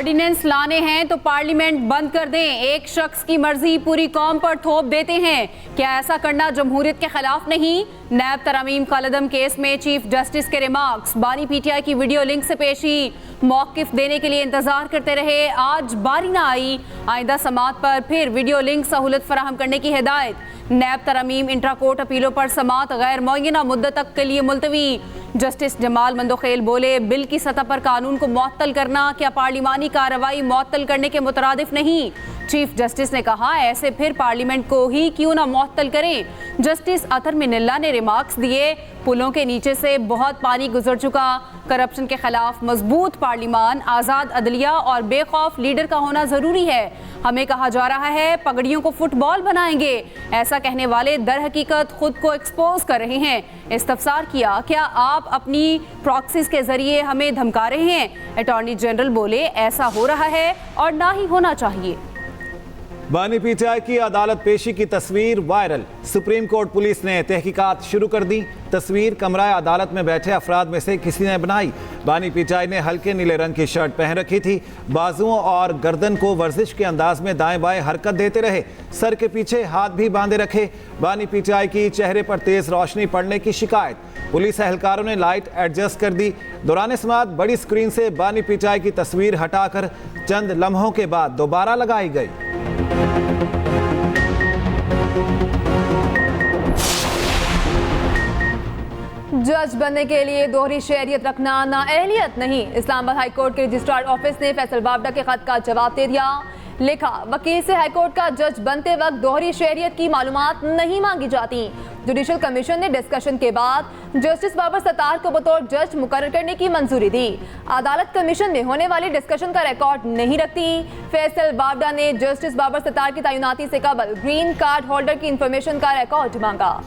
Ordinance लाने हैं तो पार्लियामेंट बंद कर दें। एक शख्स की मर्जी पूरी कौम पर थोप देते हैं। क्या ऐसा करना जमहूरियत के खिलाफ नहीं? नैब तरमीम कलदम केस में चीफ जस्टिस के रिमार्क्स। बानी पीटीआई की वीडियो लिंक से पेशी। मौकिफ देने के लिए इंतजार करते रहे, आज बारी ना आई। आइंदा समात पर फिर वीडियो लिंक सहूलत फराहम करने की हिदायत। नैब तरमीम इंट्रा कोर्ट अपीलों पर समात गैर मुअय्यना मुद्दत तक के लिए मुलतवी। जस्टिस जमाल मंदोखेल बोले, बिल की सतह पर कानून को मुअत्तल करना क्या पार्लिमानी कार्रवाई मुअत्तल करने के मुतरादिफ नहीं? चीफ जस्टिस ने कहा, ऐसे फिर पार्लियामेंट को ही क्यों ना मुअत्तल करें। जस्टिस अतर मिनिल्ला ने रिमार्क्स दिए, पुलों के नीचे से बहुत पानी गुजर चुका। करप्शन के खिलाफ मजबूत पार्लिमान, आज़ाद अदलिया और बेखौफ लीडर का होना ज़रूरी है। हमें कहा जा रहा है पगड़ियों को फुटबॉल बनाएंगे। ऐसा कहने वाले दर हकीकत खुद को एक्सपोज कर रहे हैं। इस्तफसार किया, क्या आप अपनी प्रॉक्सीज के जरिए हमें धमका रहे हैं? अटॉर्नी जनरल बोले, ऐसा हो रहा है और ना ही होना चाहिए। बानी पीटीआई की अदालत पेशी की तस्वीर वायरल। सुप्रीम कोर्ट पुलिस ने तहकीकात शुरू कर दी। तस्वीर कमरा अदालत में बैठे अफराद में से किसी ने बनाई। बानी पीटीआई ने हल्के नीले रंग की शर्ट पहन रखी थी। बाजुओं और गर्दन को वर्जिश के अंदाज में दाएं बाएं हरकत देते रहे। सर के पीछे हाथ भी बांधे रखे। बानी पीटीआई की चेहरे पर तेज रोशनी पड़ने की शिकायत। पुलिस एहलकारों ने लाइट एडजस्ट कर दी। दौरान समात बड़ी स्क्रीन से बानी पीटीआई की तस्वीर हटाकर चंद लम्हों के बाद दोबारा लगाई गई। जज बनने के लिए दोहरी शहरियत रखना नाअहलियत नहीं। इस्लामाबाद हाईकोर्ट के रजिस्ट्रार ऑफिस ने फैसल बावडा के खत का जवाब दे दिया। लिखा, वकील से हाईकोर्ट का जज बनते वक्त दोहरी शहरियत की मालूमात नहीं मांगी जाती। जुडिशल कमीशन ने डिस्कशन के बाद जस्टिस बाबर सत्तार को बतौर जज मुकर्रर करने की मंजूरी दी। अदालत कमीशन में होने वाली डिस्कशन का रिकॉर्ड नहीं रखती। फैसल बावडा ने जस्टिस बाबर सत्तार की तैनाती से कबल ग्रीन कार्ड होल्डर की इंफॉर्मेशन का रिकॉर्ड मांगा।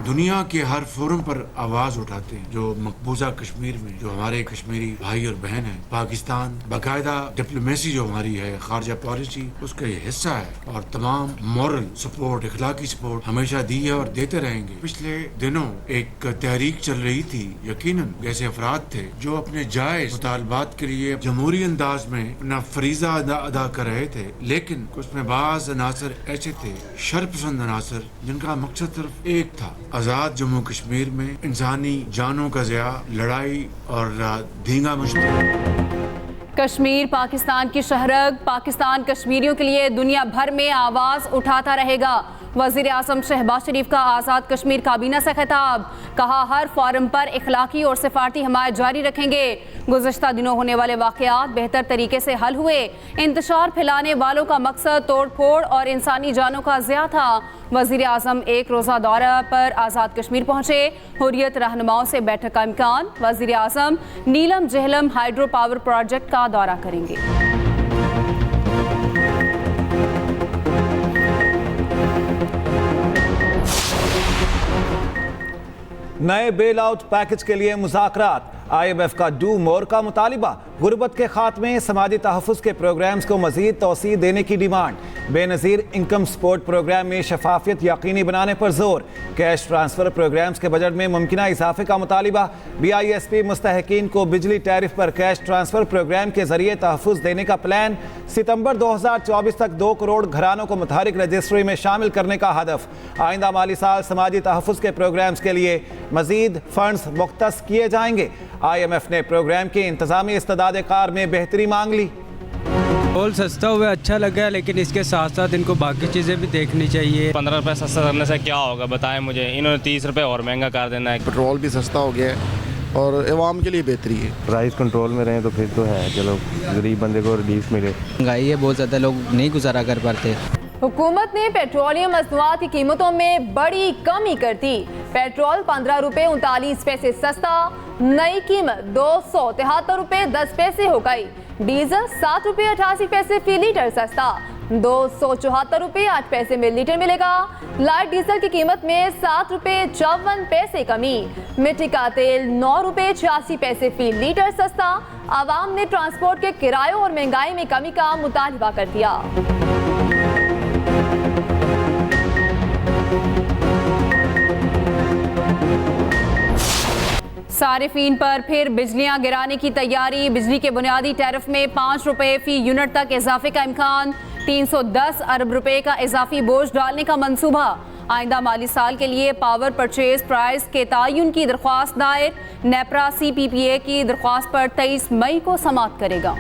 दुनिया के हर फोरम पर आवाज उठाते हैं। जो मकबूजा कश्मीर में जो हमारे कश्मीरी भाई और बहन हैं, पाकिस्तान बाकायदा डिप्लोमेसी जो हमारी है, खारजा पॉलिसी, उसका ये हिस्सा है और तमाम मॉरल सपोर्ट, इखलाकी सपोर्ट हमेशा दी है और देते रहेंगे। पिछले दिनों एक तहरीक चल रही थी, यकीनन ऐसे अफराद थे जो अपने जायज मुतालबात के लिए जमहूरी अंदाज में अपना फरीजा अदा कर रहे थे, लेकिन उसमें बाज अनासर ऐसे थे, शरपसंद अनासर, जिनका मकसद सिर्फ एक था, आजाद जम्मू कश्मीर में इंसानी जानों का ज़िया, लड़ाई और धींगा मुश्किल। कश्मीर पाकिस्तान की शहरग, पाकिस्तान कश्मीरियों के लिए दुनिया भर में आवाज उठाता रहेगा। वज़ीर आज़म शहबाज शरीफ का आज़ाद कश्मीर काबीना से खिताब। कहा, हर फोरम पर इखलाकी और सिफारती हमायत जारी रखेंगे। गुज़श्ता दिनों होने वाले वाक़यात बेहतर तरीके से हल हुए। इंतशार फैलाने वालों का मकसद तोड़ फोड़ और इंसानी जानों का ज़िया था। वज़ीर आज़म एक रोज़ा दौरा पर आज़ाद कश्मीर पहुँचे। हुर्रियत रहनुमाओं से बैठक का इम्कान। वज़ीर आज़म नीलम जहलम हाइड्रो पावर प्रोजेक्ट का दौरा करेंगे। नए बेल आउट पैकेज के लिए मुज़ाकरात। IMF का डू मोर का मुतालिबा। गुर्बत के खात्मे, समाजी तहफ़्फ़ुज़ के प्रोग्राम्स को मज़ीद तोसी देने की demand. Benazir income support program में शफाफियत यकीनी बनाने पर जोर। कैश ट्रांसफ़र प्रोग्राम्स के बजट में मुमकिना इजाफे का मुतालिबा। BISP मुस्तहकीन को बिजली टैरिफ पर कैश ट्रांसफ़र प्रोग्राम के जरिए तहफ़्फ़ुज़ देने का प्लान। सितंबर 2024 तक 2 करोड़ घरानों को मुतहरिक रजिस्ट्री में शामिल करने का हदफ। आइंदा माली साल समाजी तहफ़्फ़ुज़ के प्रोग्राम्स के लिए मज़ीद फंड्स मुख्तस किए जाएंगे। IMF ने प्रोग्राम की इंतजामी इस्तेदाद कार में बेहतरी मांग ली। पेट्रोल सस्ता हुआ अच्छा लगा, लेकिन इसके साथ साथ इनको बाकी चीज़ें भी देखनी चाहिए। 15 रुपये सस्ता करने से क्या होगा बताएं मुझे। इन्होंने 30 रुपये और महंगा कर देना है। पेट्रोल भी सस्ता हो गया है और अवाम के लिए बेहतरी है। प्राइस कंट्रोल में रहे तो फिर तो है, चलो गरीब बंदे को रिलीफ मिले। महंगाई है बहुत ज़्यादा, लोग नहीं गुजारा कर पाते। हुकूमत ने पेट्रोलियम मसनूआत की कीमतों में बड़ी कमी कर दी। पेट्रोल 15 रुपये 39 पैसे सस्ता, नई कीमत 273 रुपये 10 पैसे हो गई। डीजल 7 रुपये 88 पैसे फी लीटर सस्ता, 274 रुपये 8 पैसे में लीटर मिलेगा। लाइट डीजल की कीमत में 7 रुपये 54 पैसे कमी। मिट्टी का तेल 9 रुपये 86 पैसे फी लीटर सस्ता। आवाम ने ट्रांसपोर्ट के किरायों और महंगाई में कमी का मुतालबा कर दिया। सारिफीन पर फिर बिजलियां गिराने की तैयारी। बिजली के बुनियादी टैरिफ में 5 रुपए फी यूनिट तक इजाफे का इम्कान। 310 अरब रुपए का इजाफी बोझ डालने का मंसूबा। आइंदा माली साल के लिए पावर परचेज प्राइस के तयन की दरख्वास्त दायर। नेपरा CPPA की दरख्वास्त पर 23 मई को समाअत करेगा।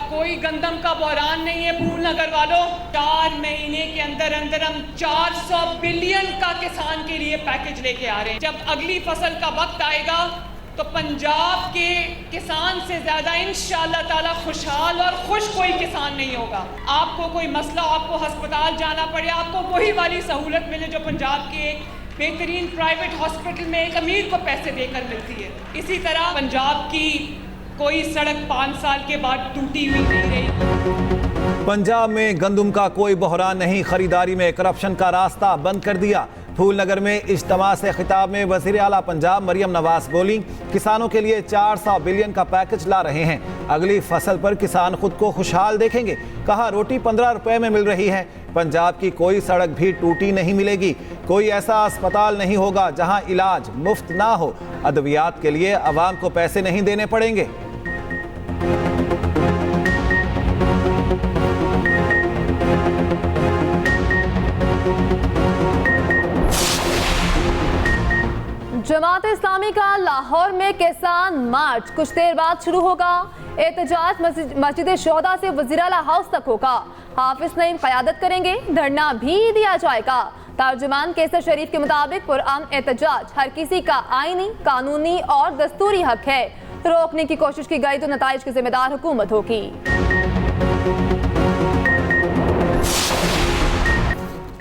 कोई गंदम का बहरान नहीं है फूलनगर वालों। 4 महीने के अंदर अंदर हम 400 बिलियन का किसान के लिए पैकेज लेके आ रहे हैं। जब अगली फसल का वक्त आएगा तो पंजाब के किसान से ज्यादा इंशाअल्लाह ताला खुशहाल और खुश कोई किसान नहीं होगा। आपको कोई मसला, आपको अस्पताल जाना पड़े, आपको वही वाली सहूलत मिले जो पंजाब के एक बेहतरीन प्राइवेट हॉस्पिटल में एक अमीर को पैसे देकर मिलती है। इसी तरह पंजाब की कोई सड़क 5 साल के बाद टूटी हुई नहीं रही। पंजाब में गंदम का कोई बहरान नहीं। खरीदारी में करप्शन का रास्ता बंद कर दिया। फूलनगर में इज्तिमा से खिताब में वज़ीर आला पंजाब मरियम नवाज बोली, किसानों के लिए 400 बिलियन का पैकेज ला रहे हैं। अगली फसल पर किसान खुद को खुशहाल देखेंगे। कहा, रोटी 15 रुपए में मिल रही है। पंजाब की कोई सड़क भी टूटी नहीं मिलेगी। कोई ऐसा अस्पताल नहीं होगा जहां इलाज मुफ्त ना हो। अद्वियात के लिए अवाम को पैसे नहीं देने पड़ेंगे। जमात इस्लामी का लाहौर में किसान मार्च कुछ देर बाद शुरू होगा। एहतजाज मस्जिद शोहदा से वज़ीर आला हाउस तक होगा। हाफिज नईम क़यादत करेंगे। धरना भी दिया जाएगा। तर्जुमान कैसर शरीफ के मुताबिक पुरअमन एहतजाज हर किसी का आईनी, कानूनी और दस्तूरी हक है। रोकने की कोशिश की गई तो नताइज की जिम्मेदार हुकूमत होगी।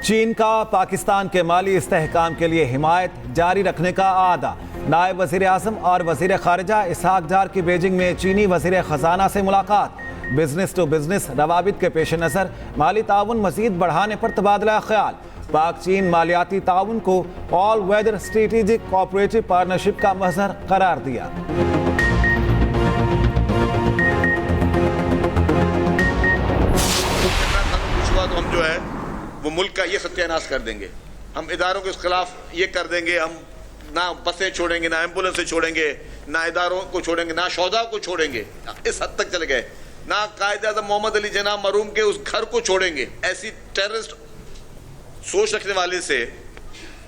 चीन का पाकिस्तान के माली इस्तेहकाम के लिए हिमायत जारी रखने का आदा। नायब वज़ीर आज़म और वज़ीर ख़ारिजा इसहाक डार की बीजिंग में चीनी वज़ीर ख़जाना से मुलाकात। बिजनेस टू बिजनेस रवाबित के पेश नज़र माली ताउन मज़ीद बढ़ाने पर तबादला ख्याल। पाक चीन मालियाती ताउन को all weather strategic cooperative partnership का मज़हर करार दिया। तो हम जो है वो मुल्क का ये सत्यानाश कर देंगे। हम इदारों के खिलाफ ये कर देंगे। हम ना बसें छोड़ेंगे, ना एम्बुलेंसें छोड़ेंगे, ना इदारों को छोड़ेंगे, ना शौदा को छोड़ेंगे। इस हद तक चले गए। ना कायदे आज़म मोहम्मद अली जिन्ना मरूम के उस घर को छोड़ेंगे। ऐसी टेररिस्ट सोच रखने वाले से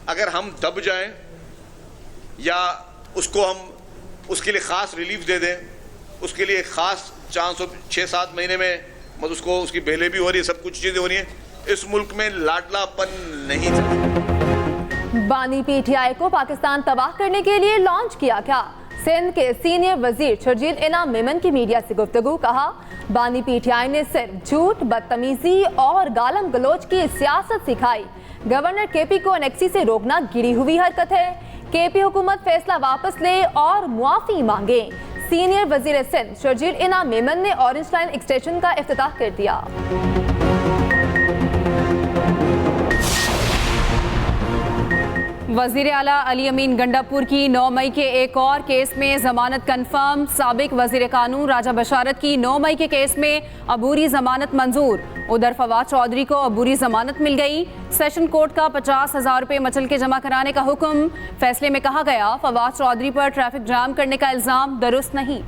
अगर हम दब जाएं या उसको हम उसके लिए ख़ास रिलीफ दे दें, उसके लिए ख़ास 6-7 महीने में मतलब उसको उसकी बेलें भी हो रही है, सब कुछ चीज़ें हो रही हैं। इस मुल्क में लाडलापन नहीं चलता। बानी PTI को पाकिस्तान तबाह करने के लिए लॉन्च किया क्या? सिंध के सीनियर वजीर शर्जील इनाम मेमन की मीडिया से गुफ्तगू। कहा, बानी PTI ने सिर्फ झूठ, बदतमीजी और गालम गलोच की सियासत सिखाई। गवर्नर KP को एनेक्सी से रोकना गिरी हुई हरकत है। KP हुकूमत फैसला वापस ले और मुआफी मांगे। सीनियर वजीर सिंध शर्जील इनाम मेमन ने ऑरेंज लाइन एक्सटेंशन का इफ्तिताह कर दिया। वज़ीर आला अली अमीन गंडापुर की 9 मई के एक और केस में जमानत कंफर्म। साबिक वज़ीर कानून राजा बशारत की 9 मई के केस में अबूरी जमानत मंजूर। उधर फवाद चौधरी को अबूरी जमानत मिल गई। सेशन कोर्ट का 50,000 रुपये मचल के जमा कराने का हुक्म। फैसले में कहा गया, फवाद चौधरी पर ट्रैफिक जाम करने का इल्जाम दुरुस्त नहीं।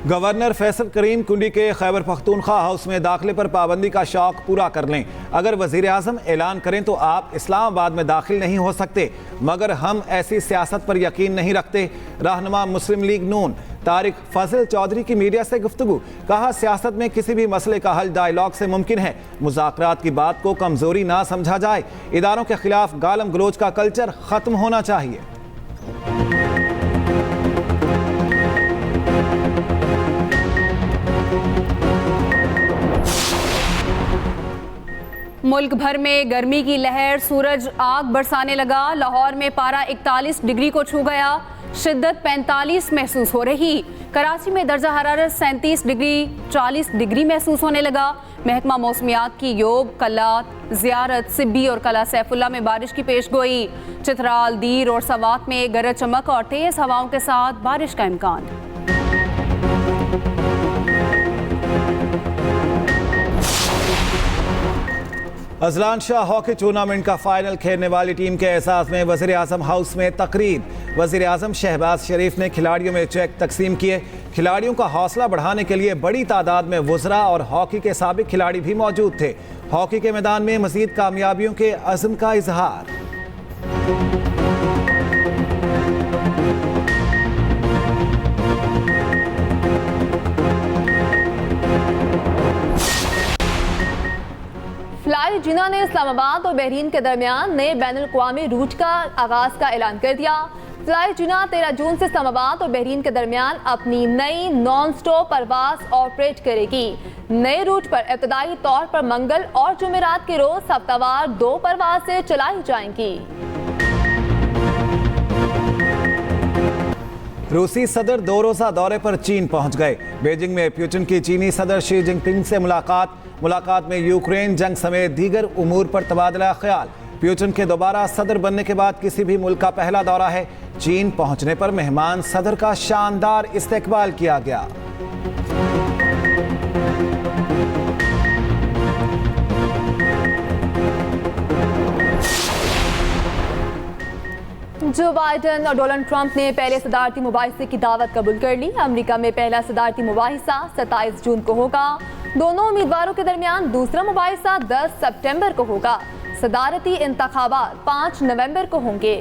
गवर्नर फैसल करीम कुंडी के खैबर पख्तूनख्वा हाउस में दाखिले पर पाबंदी का शौक पूरा कर लें। अगर वज़ीर आज़म ऐलान करें तो आप इस्लामाबाद में दाखिल नहीं हो सकते, मगर हम ऐसी सियासत पर यकीन नहीं रखते। रहनुमा मुस्लिम लीग नून तारिक फजल चौधरी की मीडिया से गुफ्तगू। कहा, सियासत में किसी भी मसले का हल डायलॉग से मुमकिन है। मुज़ाकरात की बात को कमज़ोरी ना समझा जाए। इदारों के खिलाफ गालम गलोच का कल्चर ख़त्म होना चाहिए। मुल्क भर में गर्मी की लहर, सूरज आग बरसाने लगा। लाहौर में पारा 41 डिग्री को छू गया। शिद्दत 45 महसूस हो रही। कराची में दर्जा हरारत 37 डिग्री 40 डिग्री महसूस होने लगा। महकमा मौसमियात की योब, कल्लात, ज़ियारत, सिब्बी और कला सैफुल्ला में बारिश की पेशगोई। चित्राल, दीर और सवात में गरज चमक और तेज हवाओं के साथ बारिश का इम्कान। अजलान शाह हॉकी टूर्नामेंट का फाइनल खेलने वाली टीम के एहसास में वज़ीर आज़म हाउस में तकरीब। वज़ीर आज़म शहबाज शरीफ ने खिलाड़ियों में चेक तकसीम किए। खिलाड़ियों का हौसला बढ़ाने के लिए बड़ी तादाद में वुज़रा और हॉकी के साबिक खिलाड़ी भी मौजूद थे। हॉकी के मैदान में मज़ीद कामयाबियों के अज़्म का इजहार। फ्लाई जिना ने इस्लामाबाद और बहरीन के दरमियान नए बैनुल-अक़वामी रूट का आगाज का ऐलान कर दिया। फ्लाई जिना 13 जून से इस्लामाबाद और बहरीन के दरमियान अपनी नई नॉन स्टॉप परवाज ऑपरेट करेगी। नए रूट पर इब्तदाई तौर पर मंगल और जुमेरात के रोज हफ्तावार 2 परवाज से चलाई जाएंगी। रूसी सदर 2 रोज़ा दौरे पर चीन पहुंच गए। बीजिंग में पुतिन की चीनी सदर शी जिनपिंग से मुलाकात में यूक्रेन जंग समेत दीगर उमूर पर तबादला ख्याल। पुतिन के दोबारा सदर बनने के बाद किसी भी मुल्क का पहला दौरा है। चीन पहुंचने पर मेहमान सदर का शानदार इस्तकबाल किया गया। जो बाइडन और डोनाल्ड ट्रंप ने पहले सदारती मुबाहिसे की दावत कबूल कर ली। अमेरिका में पहला सदारती मुबाहिसा 27 जून को होगा। दोनों उम्मीदवारों के दरमियान दूसरा मुबाहिसा 10 सितंबर को होगा। सदारती इंतखाबात 5 नवंबर को होंगे।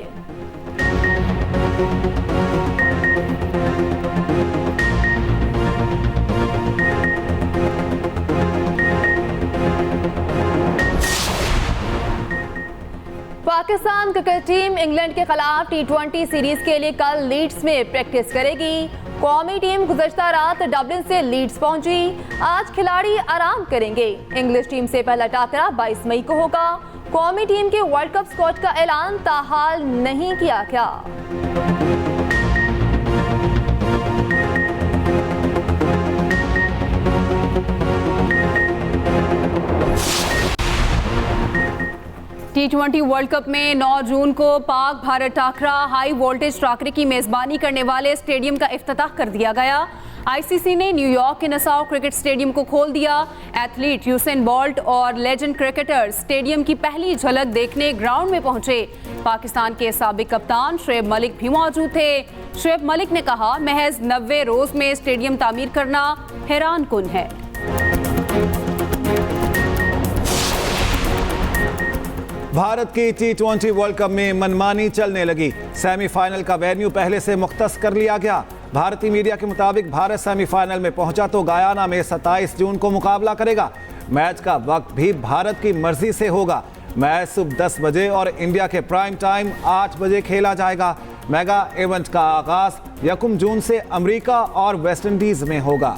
पाकिस्तान क्रिकेट टीम इंग्लैंड के खिलाफ T20 सीरीज के लिए कल लीड्स में प्रैक्टिस करेगी। कौमी टीम गुज़श्ता रात डबलिन से लीड्स पहुंची। आज खिलाड़ी आराम करेंगे। इंग्लिश टीम से पहला टाकरा 22 मई को होगा। कौमी टीम के वर्ल्ड कप स्क्वाड का ऐलान ताहाल नहीं किया गया। T20 वर्ल्ड कप में 9 जून को पाक भारत टाकरा हाई वोल्टेज टाकरे की मेजबानी करने वाले स्टेडियम का इफ्तिताह कर दिया गया। आईसीसी ने न्यूयॉर्क के नसाओ क्रिकेट स्टेडियम को खोल दिया। एथलीट यूसेन बोल्ट और लेजेंड क्रिकेटर स्टेडियम की पहली झलक देखने ग्राउंड में पहुंचे। पाकिस्तान के साबिक कप्तान शुएब मलिक भी मौजूद थे। शुएब मलिक ने कहा, महज 90 रोज में स्टेडियम तामीर करना हैरान कुन है। भारत की T20 वर्ल्ड कप में मनमानी चलने लगी। सेमीफाइनल का वेन्यू पहले से मुख्तस कर लिया गया। भारतीय मीडिया के मुताबिक भारत सेमीफाइनल में पहुंचा तो गयाना में 27 जून को मुकाबला करेगा। मैच का वक्त भी भारत की मर्जी से होगा। मैच सुबह 10 बजे और इंडिया के प्राइम टाइम 8 बजे खेला जाएगा। मेगा इवेंट का आगाज 1 जून से अमेरिका और वेस्ट इंडीज में होगा।